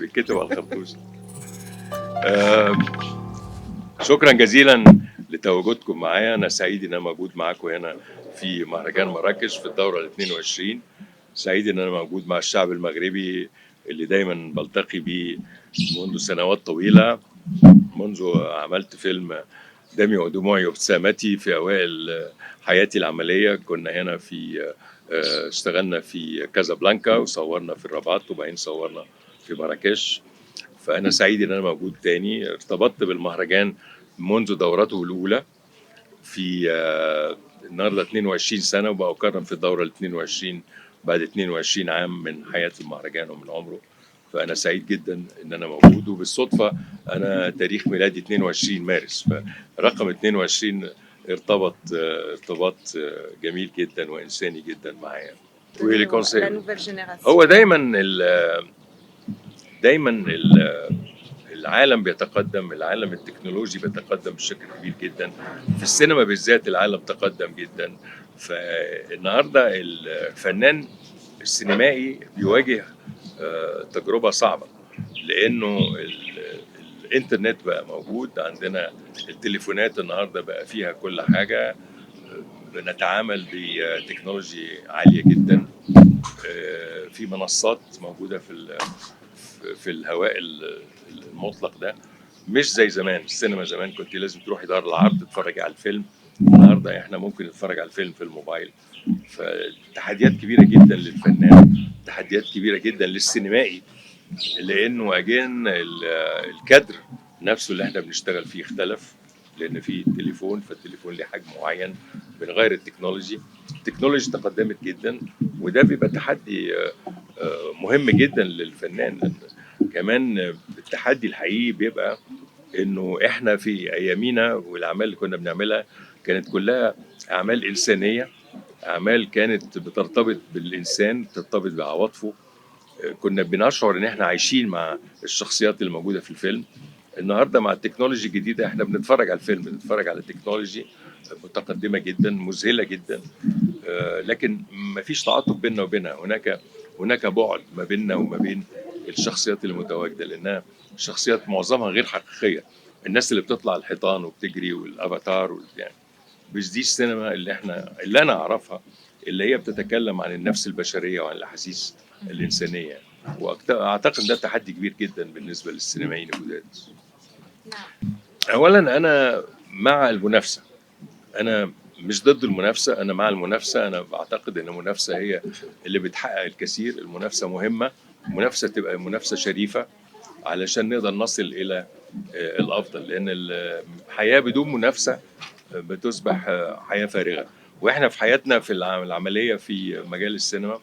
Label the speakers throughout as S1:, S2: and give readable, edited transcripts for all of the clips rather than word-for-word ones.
S1: بيتكتب على الخرطوش. آه، شكرا جزيلا لتواجدكم معايا. انا سعيد ان انا موجود معاكم هنا في مهرجان مراكش في الدوره ال 22. سعيد ان انا موجود مع الشعب المغربي اللي دايما بلتقي بيه منذ سنوات طويله، منذ عملت فيلم دمي ودموعي وابتسامتي في اوائل حياتي العمليه. كنا هنا في اشتغلنا في كازابلانكا وصورنا في الرباط وبعدين صورنا في مراكش. فأنا سعيد إن أنا موجود تاني. ارتبطت بالمهرجان منذ دورته الأولى في النهارده 22 سنة، وبقى أكرم في الدورة ال 22 بعد 22 عام من حياة المهرجان ومن عمره. فأنا سعيد جدا إن أنا موجود، وبالصدفة أنا تاريخ ميلادي 22 مارس، فرقم 22 ارتباط جميل جدا وإنساني جدا معايا. هو دايما العالم بيتقدم، العالم التكنولوجي بيتقدم بشكل كبير جدا، في السينما بالذات العالم تقدم جدا. فالنهارده الفنان السينمائي بيواجه تجربة صعبة، لأنه الإنترنت بقى موجود عندنا، التليفونات النهارده بقى فيها كل حاجة، بنتعامل بتكنولوجي عالية جدا، في منصات موجودة في الهواء المطلق ده، مش زي زمان. السينما زمان كنت لازم تروحي دار العرض تتفرجي على الفيلم، النهارده احنا ممكن نتفرج على الفيلم في الموبايل. فتحديات كبيره جدا للفنان، تحديات كبيره جدا للسينمائي، لانه اجين الكادر نفسه اللي احنا بنشتغل فيه اختلف، لان في تليفون، فالتليفون ليه حجم معين، بنغير التكنولوجي تقدمت جدا، وده بيبقى تحدي مهم جدا للفنان. لأن كمان التحدي الحقيقي بيبقى انه احنا في ايامينا والاعمال اللي كنا بنعملها كانت كلها اعمال انسانيه، اعمال كانت بترتبط بالانسان، بترتبط بعواطفه، كنا بنشعر ان احنا عايشين مع الشخصيات اللي موجوده في الفيلم. النهارده مع التكنولوجي الجديده احنا بنتفرج على الفيلم، بنتفرج على تكنولوجي متقدمه جدا، مذهله جدا، لكن ما فيش تعاطف بيننا وبينها. هناك بعد ما بيننا وما بين الشخصيات اللي متواجده، لانها شخصيات معظمها غير حقيقيه. الناس اللي بتطلع على الحيطان وبتجري والافاتار يعني مش دي السينما اللي انا اعرفها، اللي هي بتتكلم عن النفس البشريه وعن الاحاسيس الانسانيه. واعتقد ده تحدي كبير جدا بالنسبه للسينمائيين الجداد. اولا انا مع المنافسه، انا مش ضد المنافسه، انا مع المنافسه. انا بعتقد ان المنافسه هي اللي بتحقق الكثير. المنافسه مهمه، المنافسه تبقى منافسه شريفه علشان نقدر نصل الى الافضل، لان الحياه بدون منافسه بتصبح حياه فارغه. واحنا في حياتنا في العمليه في مجال السينما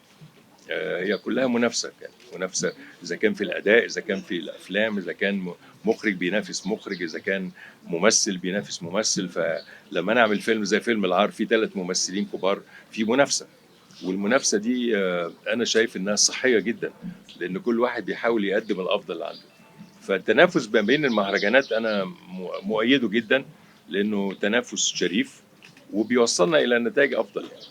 S1: هي كلها منافسه، كانت منافسه اذا كان في الاداء، اذا كان في الافلام، اذا كان مخرج بينافس مخرج، اذا كان ممثل بينافس ممثل. فلما نعمل فيلم زي فيلم العار فيه 3 ممثلين كبار، في منافسه، والمنافسه دي انا شايف انها صحيه جدا، لان كل واحد بيحاول يقدم الافضل اللي عنده. فالتنافس ما بين المهرجانات انا مؤيده جدا، لانه تنافس شريف وبيوصلنا الى نتائج افضل يعني.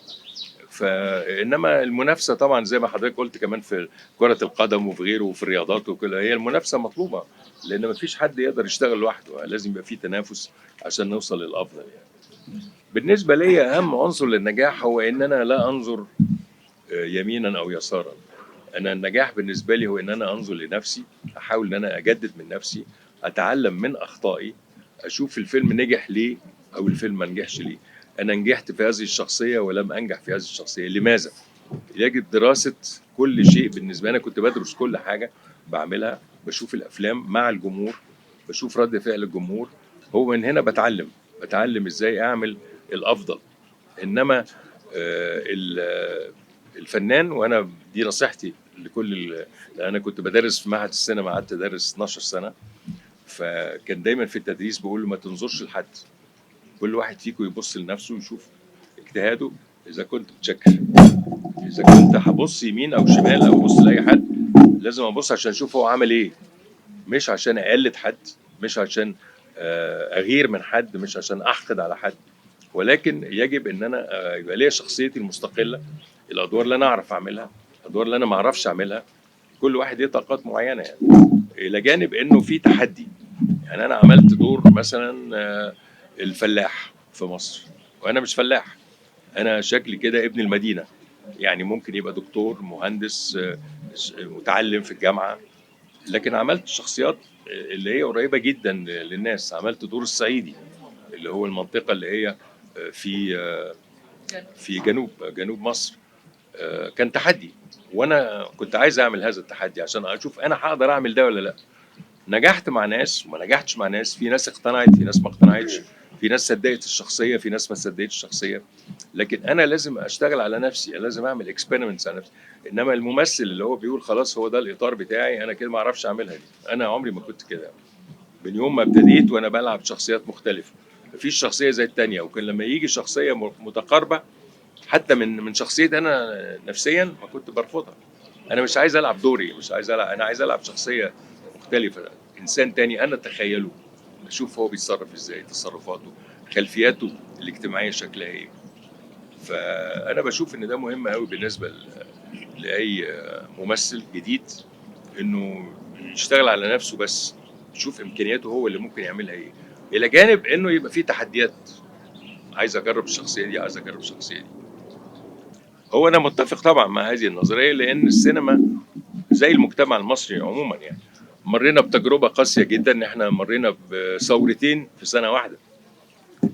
S1: فانما المنافسه طبعا زي ما حضرتك قلت كمان في كره القدم وفي غيره وفي الرياضات وكده، هي المنافسه مطلوبه، لان ما فيش حد يقدر يشتغل لوحده، لازم يبقى في تنافس عشان نوصل للافضل يعني. بالنسبه لي اهم عنصر للنجاح هو ان انا لا انظر يمينا او يسارا. انا النجاح بالنسبه لي هو ان انا انظر لنفسي، احاول ان انا اجدد من نفسي، اتعلم من اخطائي، اشوف الفيلم نجح ليه او الفيلم ما نجحش ليه. انا نجحت في هذه الشخصيه ولم انجح في هذه الشخصيه، لماذا؟ يجب دراسه كل شيء. بالنسبه لي كنت بدرس كل حاجه بعملها، بشوف الافلام مع الجمهور، بشوف رد فعل الجمهور، هو من هنا بتعلم ازاي اعمل الافضل. انما الفنان، وانا دي نصيحتي لان انا كنت بدرس في معهد السينما، قعدت ادرس 12 سنه، فكان دايما في التدريس بقول له ما تنظرش لحد، كل واحد فيكم يبص لنفسه ويشوف اجتهاده. اذا كنت بتشكر، اذا كنت هبص يمين او شمال او ابص لاي حد، لازم ابص عشان اشوف هو عمل ايه، مش عشان اقلد حد، مش عشان اغير من حد، مش عشان احقد على حد، ولكن يجب ان انا يبقى ليا شخصيتي المستقله، الادوار اللي انا اعرف اعملها، الادوار اللي انا ما اعرفش اعملها، كل واحد ليه طاقات معينه يعني، الى جانب انه في تحدي. يعني انا عملت دور مثلا الفلاح في مصر، وانا مش فلاح، انا شكلي كده ابن المدينه، يعني ممكن يبقى دكتور مهندس متعلم في الجامعه، لكن عملت شخصيات اللي هي قريبه جدا للناس. عملت دور الصعيدي اللي هو المنطقه اللي هي في في جنوب مصر. كان تحدي، وانا كنت عايز اعمل هذا التحدي عشان اشوف انا هقدر اعمل ده ولا لا. نجحت مع ناس وما نجحتش مع ناس، في ناس اقتنعت، في ناس ما اقتنعتش، في ناس صدقت الشخصيه، في ناس ما صدقتش الشخصيه. لكن انا لازم اشتغل على نفسي، لازم اعمل اكسبيرمنتس على نفسي. انما الممثل اللي هو بيقول خلاص هو ده الاطار بتاعي، انا كده ما اعرفش اعملها دي. انا عمري ما كنت كده، من يوم ما ابتديت وانا بلعب شخصيات مختلفه، مفيش شخصيه زي التانيه. وكان لما يجي شخصيه متقاربه حتى من شخصيتي انا نفسيا، ما كنت برفضها. انا مش عايز العب دوري، مش عايز العب، انا عايز العب شخصيه مختلفه، انسان تاني انا اتخيله، اشوف هو بيتصرف ازاي، تصرفاته، خلفياته الاجتماعيه شكلها ايه. فانا بشوف ان ده مهم قوي بالنسبه لاي ممثل جديد، انه يشتغل على نفسه بس، يشوف امكانياته هو اللي ممكن يعملها ايه، الى جانب انه يبقى فيه تحديات. عايز اجرب الشخصيه دي، عايز اجرب الشخصيه دي. هو انا متفق طبعا مع هذه النظريه، لان السينما زي المجتمع المصري عموما يعني مرينا بتجربه قاسيه جدا، ان احنا مرينا بثورتين في سنه واحده.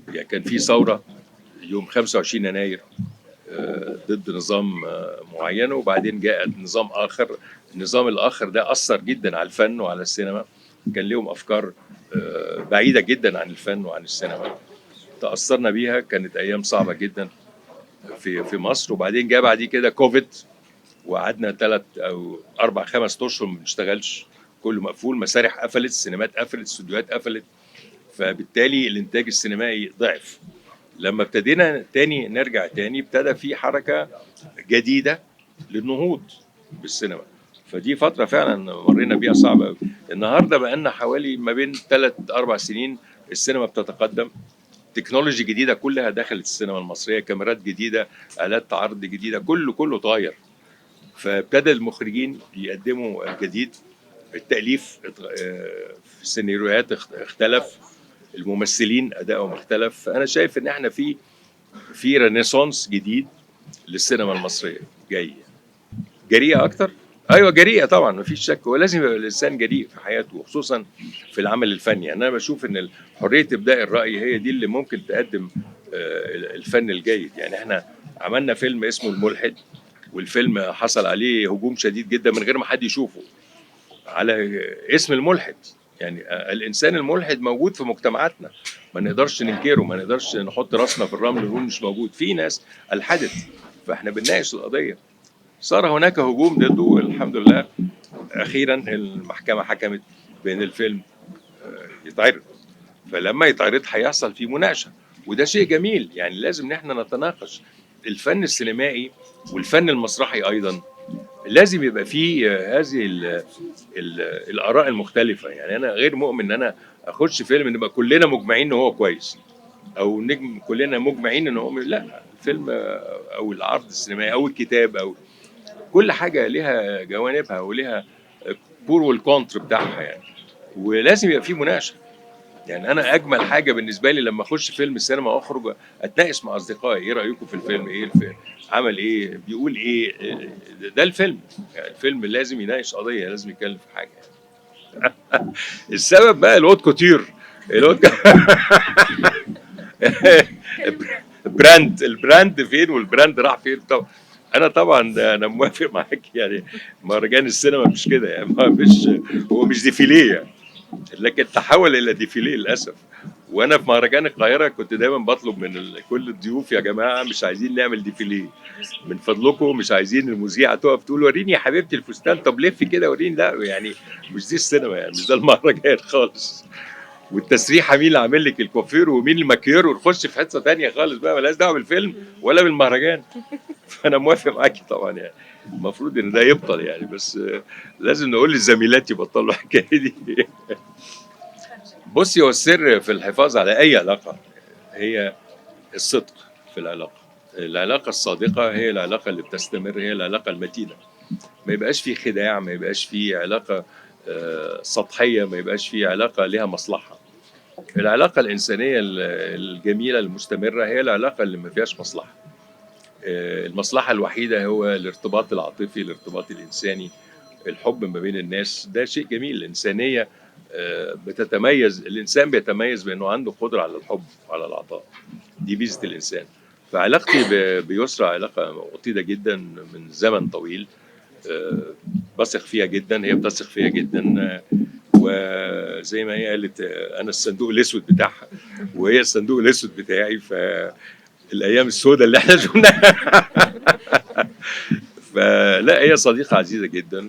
S1: يعني كان في ثوره يوم 25 يناير ضد نظام معين، وبعدين جاء نظام اخر. النظام الاخر ده اثر جدا على الفن وعلى السينما، كان لهم افكار بعيده جدا عن الفن وعن السينما، تاثرنا بيها. كانت ايام صعبه جدا في مصر. وبعدين جاء بعد كده كوفيد، وقعدنا 3 أو 4 5 أشهر ما بنشتغلش، كله مقفول، مسارح قفلت، السينمات قفلت، استوديوهات قفلت، فبالتالي الانتاج السينمائي ضعف. لما ابتدينا تاني نرجع تاني، ابتدى في حركة جديدة للنهوض بالسينما. فدي فترة فعلا مرينا بيها صعبة قوي. النهارده بقى لنا حوالي ما بين 3 4 سنين السينما بتتقدم، تكنولوجي جديدة كلها دخلت السينما المصرية، كاميرات جديدة، آلات عرض جديدة، كله اتغير. فابتدى المخرجين يقدموا جديد، التأليف في السيناريوهات اختلف، الممثلين أدائهم اختلف. فأنا شايف إن احنا في رينيسانس جديد للسينما المصرية جاي. جريئة أكتر، أيوة جريئة طبعا، مفيش شك، ولازم يبقى الإنسان جريء في حياته، وخصوصا في العمل الفني. يعني أنا بشوف إن حرية إبداء الرأي هي دي اللي ممكن تقدم الفن الجيد. يعني احنا عملنا فيلم اسمه الملحد، والفيلم حصل عليه هجوم شديد جدا من غير ما حد يشوفه، على اسم الملحد. يعني الانسان الملحد موجود في مجتمعاتنا، ما نقدرش ننكره، ما نقدرش نحط راسنا في الرمل ونقول مش موجود. في ناس الحدت، فاحنا بنناقش القضيه. صار هناك هجوم ضده، الحمد لله اخيرا المحكمه حكمت بان الفيلم يتعرض. فلما يتعرض هيحصل فيه مناقشه، وده شيء جميل. يعني لازم ان احنا نتناقش الفن السينمائي والفن المسرحي ايضا، لازم يبقى فيه هذه الاراء المختلفه. يعني انا غير مؤمن ان انا اخش فيلم نبقى كلنا مجمعين ان هو كويس، او نجم كلنا مجمعين ان هو لا. الفيلم او العرض السينمائي او الكتاب او كل حاجه لها جوانبها ولها بور والكونتر بتاعها يعني، ولازم يبقى فيه مناقشه. يعني انا اجمل حاجه بالنسبه لي لما اخش فيلم السينما واخرج اتناقش مع اصدقائي، ايه رايكم في الفيلم، ايه الفيلم عمل ايه، بيقول ايه. ده الفيلم، يعني الفيلم لازم يناقش قضيه، لازم يتكلم في حاجه. السبب بقى الواد كوتير، الواد البراند فين والبراند راح فين. طبعا انا طبعا انا موافق معاك، يعني مهرجان السينما مش كده، يعني مش هو مش ديفيليه يعني، لكن تحول الى ديفيليه للاسف. وانا في مهرجان القاهره كنت دايما بطلب من كل الضيوف، يا جماعه مش عايزين نعمل ديفيليه، من فضلكم مش عايزين المذيعه تقف تقول وريني يا حبيبتي الفستان، طب لف كده وريني، لا يعني مش دي السينما، يعني مش ده المهرجان خالص. والتسريحه مين اللي عامل لك الكوافير ومين الماكير، ونخش في حته ثانيه خالص بقى مالهاش دعوه بالفيلم ولا بالمهرجان. فانا موافق معاكي طبعا، يعني المفروض ان ده يبطل يعني، بس لازم نقول للزميلات يبطلوا الحكايه دي. بصي، هو السر في الحفاظ على اي علاقه هي الصدق في العلاقه. العلاقه الصادقه هي العلاقه اللي بتستمر، هي العلاقه المتينه. ما يبقاش فيه خداع، ما يبقاش فيه علاقة سطحية، ما يبقاش فيه علاقة ليها مصلحة. العلاقة الإنسانية الجميلة المستمرة هي العلاقة اللي ما فيهاش مصلحة. المصلحة الوحيدة هو الارتباط العاطفي، الارتباط الإنساني، الحب ما بين الناس. ده شيء جميل. الإنسانية بتتميز، الإنسان بيتميز بأنه عنده قدرة على الحب وعلى العطاء. دي ميزة الإنسان. فعلاقتي بيسرى علاقة وطيدة جدا من زمن طويل. بثق فيها جدا، هي بتثق فيها جدا. وزي ما هي قالت أنا الصندوق الأسود بتاعها وهي الصندوق الأسود بتاعي. فالأيام السوداء اللي احنا شفناها فلا، هي صديقة عزيزة جدا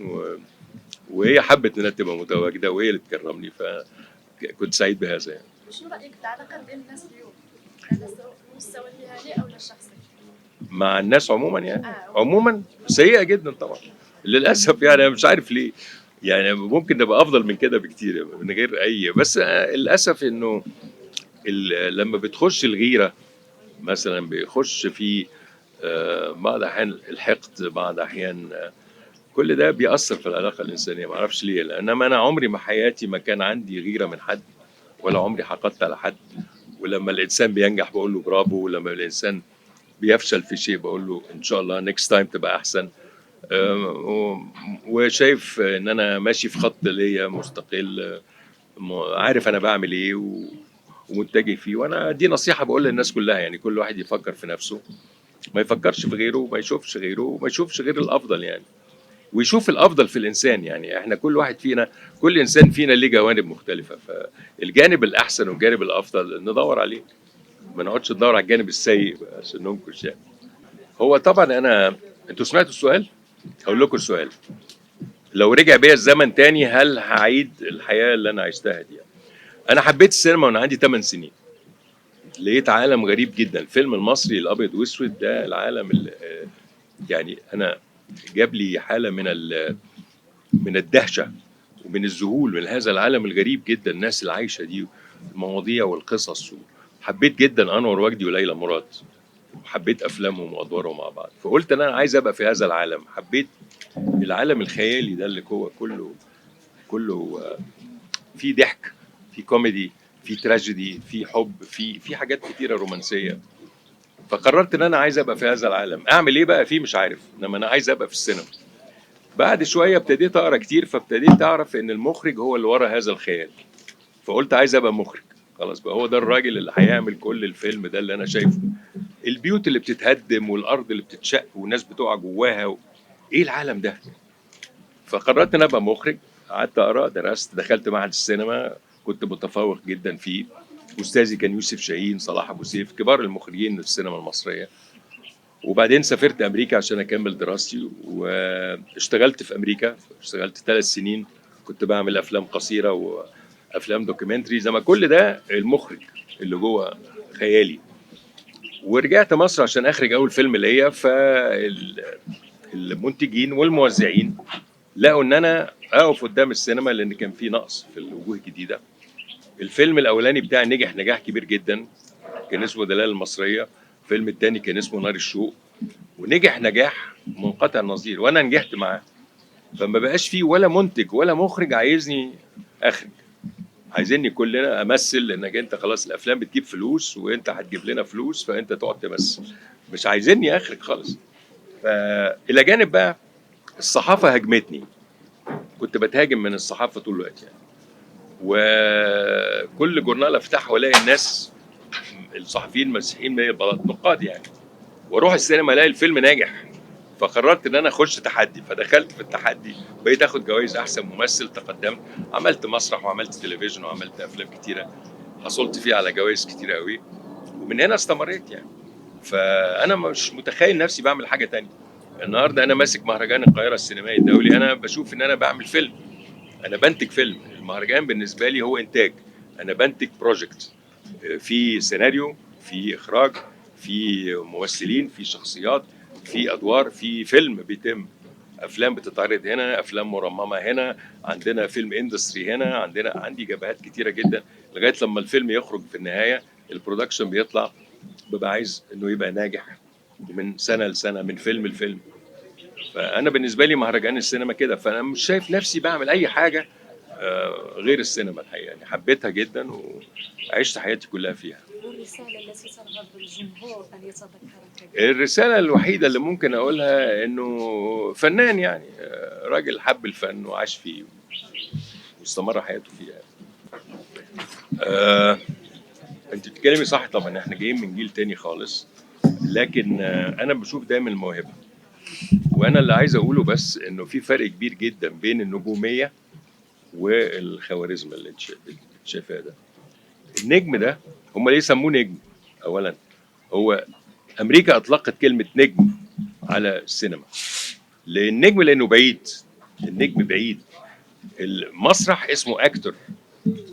S1: وهي حبت انها تبقى متواجده وهي اللي تكرمني، فكنت سعيد بهذا يعني.
S2: وشنو رايك في العلاقه بين الناس اليوم؟ على المستوى المهني او الشخصي؟
S1: مع الناس عموما يعني
S2: آه.
S1: عموما سيئه جدا طبعا للاسف. يعني انا مش عارف ليه. يعني ممكن نبقى افضل من كده بكتير من غير اي، بس للاسف انه لما بتخش الغيره مثلا بيخش في بعض الاحيان الحقد، بعض الاحيان كل ده بيأثر في العلاقه الانسانيه. ما اعرفش ليه، لانما انا عمري ما حياتي ما كان عندي غيره من حد، ولا عمري حقدت على حد. ولما الانسان بينجح بقول له برافو، ولما الانسان بيفشل في شيء بقول له ان شاء الله نيكست تايم تبقى احسن. وشايف ان انا ماشي في خط ليا مستقل، عارف انا بعمل ايه ومتجه فيه. وانا دي نصيحه بقول للناس كلها، يعني كل واحد يفكر في نفسه، ما يفكرش في غيره، وما يشوفش غيره، وما يشوفش غير الافضل يعني، ويشوف الافضل في الانسان. يعني احنا كل واحد فينا، كل انسان فينا ليه جوانب مختلفه، فالجانب الاحسن والجانب الافضل ندور عليه، ما نقعدش ندور على الجانب السيء عشان ننكش يعني. هو طبعا انتوا سمعتوا السؤال؟ هقول لكم السؤال. لو رجع بيا الزمن تاني هل هعيد الحياه اللي انا عشتها دي؟ انا حبيت السينما وانا عندي 8 سنين. لقيت عالم غريب جدا. الفيلم المصري الابيض واسود ده العالم يعني انا جاب لي حاله من الدهشه ومن الذهول من هذا العالم الغريب جدا، الناس اللي عايشه دي، المواضيع والقصص. حبيت جدا انور وجدي وليلى مراد، وحبيت افلامهم وادوارهم مع بعض. فقلت ان انا عايز ابقى في هذا العالم. حبيت العالم الخيالي ده اللي هو كله فيه ضحك، فيه كوميدي، فيه تراجيدي، فيه حب، فيه حاجات كتيره رومانسيه. فقررت ان انا عايز ابقى في هذا العالم. اعمل ايه بقى فيه مش عارف، انما انا عايز ابقى في السينما. بعد شويه ابتديت اقرا كتير، فابتديت اعرف ان المخرج هو اللي ورا هذا الخيال. فقلت عايز ابقى مخرج. خلاص بقى، هو ده الراجل اللي هيعمل كل الفيلم ده اللي انا شايفه. البيوت اللي بتتهدم والارض اللي بتتشق والناس بتقع جواها ايه العالم ده. فقررت ان ابقى مخرج. قعدت اقرا، درست، دخلت معهد السينما، كنت متفوق جدا فيه. استاذي كان يوسف شاهين، صلاح ابو سيف، كبار المخرجين في السينما المصريه. وبعدين سافرت امريكا عشان اكمل دراستي، واشتغلت في امريكا. اشتغلت 3 سنين، كنت بعمل افلام قصيره وافلام دوكيومنتري، زي ما كل ده المخرج اللي جوه خيالي. ورجعت مصر عشان اخرج اول فيلم ليا. فالمنتجين والموزعين لقوا ان انا اقف قدام السينما، لان كان في نقص في الوجوه الجديده. الفيلم الاولاني بتاعي نجح نجاح كبير جدا، كان اسمه دلال المصريه. الفيلم الثاني كان اسمه نار الشوق، ونجح نجاح منقطع النظير، وانا نجحت معاه. فما بقاش فيه ولا منتج ولا مخرج عايزني اخرج. عايزيني كلنا امثل، لانك انت خلاص الافلام بتجيب فلوس وانت هتجيب لنا فلوس، فانت تقعد تمثل. مش عايزيني اخرج خالص. فالى جانب بقى الصحافه هاجمتني. كنت بتهاجم من الصحافه طول الوقت يعني. وكل جورنال افتحه والاقي الناس الصحفيين المسيحيين من النقاد يعني. واروح السينما الاقي الفيلم ناجح. فقررت ان انا اخش تحدي، فدخلت في التحدي، بقيت اخد جوائز احسن ممثل. تقدمت، عملت مسرح وعملت تلفزيون وعملت افلام كتيره، حصلت فيه على جوائز كتيره قوي. ومن هنا استمريت يعني. فانا مش متخيل نفسي بعمل حاجه تانية. النهارده انا ماسك مهرجان القاهره السينمائي الدولي. انا بشوف ان انا بعمل فيلم، انا بنتج فيلم. المهرجان بالنسبه لي هو انتاج، انا بنتج بروجكت، في سيناريو، في اخراج، في ممثلين، في شخصيات، في ادوار، في فيلم بيتم. افلام بتتعرض هنا، افلام مرممه هنا، عندنا فيلم اندستري هنا، عندي جبهات كتيره جدا، لغايه لما الفيلم يخرج في النهايه البرودكشن بيطلع. ببقى عايز انه يبقى ناجح من سنه لسنه، من فيلم لفيلم. فانا بالنسبه لي مهرجان السينما كده، فانا مش شايف نفسي بعمل اي حاجه غير السينما الحقيقه. يعني حبيتها جدا وعشت حياتي كلها فيها.
S3: والرسالة التي ترغب الجمهور أن يتذكرك؟
S1: الرسالة الوحيدة اللي ممكن أقولها إنه فنان، يعني راجل حب الفن وعاش فيه واستمر حياته فيه يعني. أنت بتتكلمي صح طبعا، إحنا جايين من جيل تاني خالص، لكن أنا بشوف دايما الموهبة. وأنا اللي عايز أقوله بس إنه في فرق كبير جدا بين النجومية والخوارزم اللي أنت شايفاه ده. النجم ده هم ليه سموه نجم؟ أولا هو أمريكا أطلقت كلمة نجم على السينما. للنجم لانه بعيد، النجم بعيد. المسرح اسمه اكتور،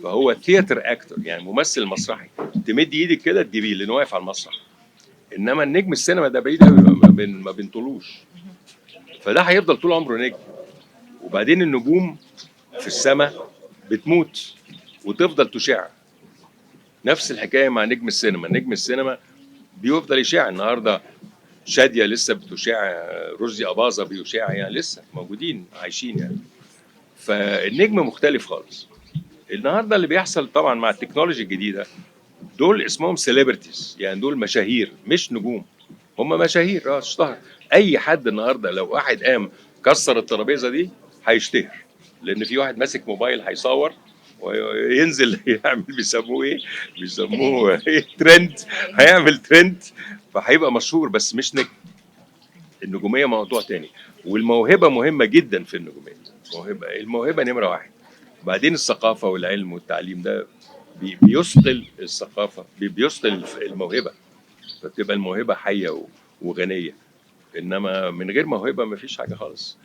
S1: فهو ثياتر اكتور، يعني ممثل مسرحي. تمد ايدك كده تجيبيه لانه واقف على المسرح. انما النجم السينما ده بعيد قوي، ما بنطلوش، فده هيفضل طول عمره نجم. وبعدين النجوم في السماء بتموت وتفضل تشع. نفس الحكايه مع نجم السينما. نجم السينما بيفضل يشع. النهارده شاديه لسه بتشع، رشدي اباظه بيشع، يعني لسه موجودين عايشين يعني. فالنجم مختلف خالص. النهارده اللي بيحصل طبعا مع التكنولوجيا الجديده، دول اسمهم سيلبرتيز، يعني دول مشاهير مش نجوم. هم مشاهير اشتهر. اي حد النهارده لو واحد قام كسر الترابيزه دي هيشتهر، لان في واحد ماسك موبايل هيصور وينزل يعمل بيسموه ايه؟ بيسموه ايه؟ ترند. هيعمل ترند فهيبقى مشهور، بس مش نجم. النجوميه موضوع تاني، والموهبه مهمه جدا في النجوميه. الموهبه نمره واحد. بعدين الثقافه والعلم والتعليم ده بيثقل الثقافه، بيثقل الموهبه، فتبقى الموهبه حيه وغنيه. انما من غير موهبه مفيش حاجه خالص.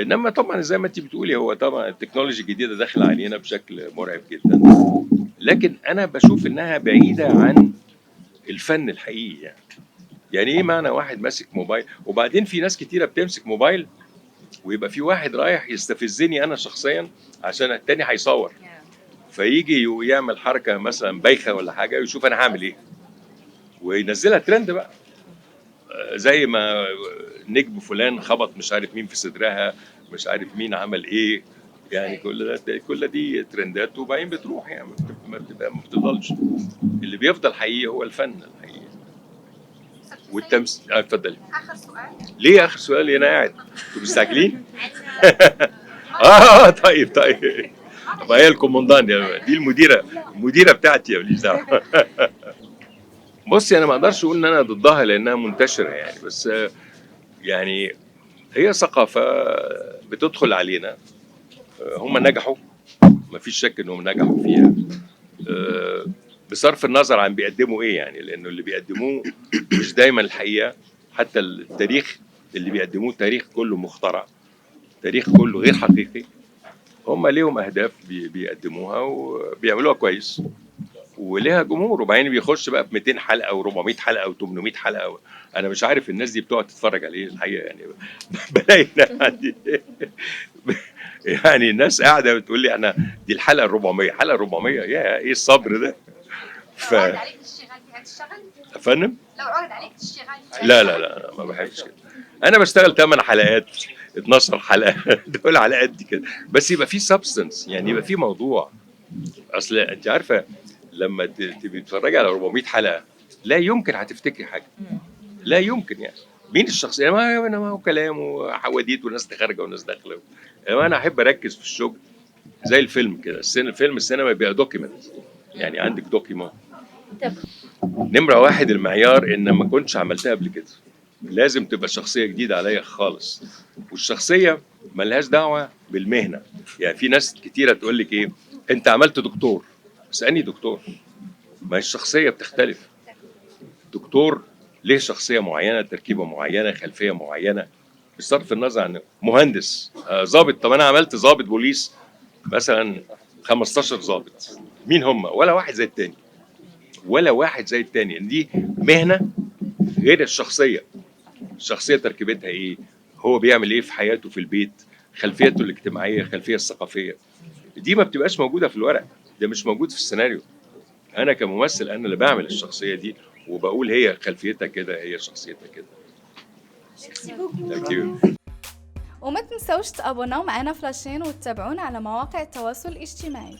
S1: انما طبعا زي ما انت بتقولي، هو طبعا التكنولوجيا الجديده داخله علينا بشكل مرعب جدا، لكن انا بشوف انها بعيده عن الفن الحقيقي. يعني ايه معنى واحد ماسك موبايل؟ وبعدين في ناس كتيره بتمسك موبايل ويبقى في واحد رايح يستفزني انا شخصيا عشان التاني هيصور، فيجي ويعمل حركه مثلا بايخه ولا حاجه ويشوف انا هعمل ايه وينزلها ترند بقى. زي ما نجم فلان خبط مش عارف مين في صدرها، مش عارف مين عمل ايه. يعني كل دي ترندات وبعدين بتروح، يعني ما بتفضلش. اللي بيفضل حقيقي هو الفن الحقيقي والتمثيل. اتفضلي.
S2: اخر سؤال.
S1: ليه اخر سؤال؟ انا قاعد. انتوا مستعجلين؟ طيب طيب. طب هي الكوموندان دي المديره بتاعتي، ماليش دعوه. بصي انا ما اقدرش اقول ان انا ضدها لانها منتشره يعني، بس يعني هي ثقافه بتدخل علينا. هم نجحوا، ما فيش شك انهم نجحوا فيها، بصرف النظر عن بيقدموا ايه يعني، لانه اللي بيقدموه مش دايما الحقيقه. حتى التاريخ اللي بيقدموه تاريخ كله مخترع، تاريخ كله غير حقيقي. هم ليهم اهداف بيقدموها وبيعملوها كويس وليها جمهور، وبعدين بيخش بقى في 200 حلقه و400 حلقه و800 حلقه. انا مش عارف الناس دي بتقعد تتفرج على ايه الحقيقه يعني. بلاقي عندي يعني الناس قاعده بتقول لي انا دي الحلقه ال 400، حلقه 400 يا ايه الصبر ده؟
S2: لو عرض عليك تشتغل فيها تشتغل؟
S1: افنم؟
S2: لو عرض عليك تشتغل فيها
S1: لا ما بحبش كده. انا بشتغل 8 حلقات 12 حلقه دول على قد كده، بس يبقى في سبستنس، يعني يبقى في موضوع. اصل انت عارفه لما تبقي تتفرجي على 400 حلقه لا يمكن هتفتكري حاجه، لا يمكن. يعني مين الشخصيه؟ ما هو كلام وحواديت وناس خارجه وناس داخله. انا احب اركز في الشغل زي الفيلم كده. الفيلم السينما بيبقى دوكيمنت، يعني عندك دوكيمنت. نمره واحد المعيار ان ما كنتش عملتها قبل كده، لازم تبقى شخصيه جديده عليا خالص، والشخصيه ملهاش دعوه بالمهنه. يعني في ناس كتيره تقول لك ايه انت عملت دكتور، اسالني دكتور، ما الشخصيه بتختلف. دكتور ليه شخصيه معينه، تركيبه معينه، خلفيه معينه، بصرف النظر عن مهندس. ضابط، طب انا عملت ضابط بوليس مثلا 15 ضابط، مين هم؟ ولا واحد زي التاني، ولا واحد زي التاني. دي مهنه غير الشخصيه. الشخصيه تركيبتها ايه، هو بيعمل ايه في حياته في البيت، خلفيته الاجتماعيه، خلفيه الثقافيه، دي ما بتبقاش موجوده في الورق، ده مش موجود في السيناريو. انا كممثل انا اللي بعمل الشخصيه دي وبقول هي خلفيتها كده، هي شخصيتها كده. Thank you.
S4: وما تنسوش تابوناو معنا فلاشين وتتابعونا على مواقع التواصل الاجتماعي.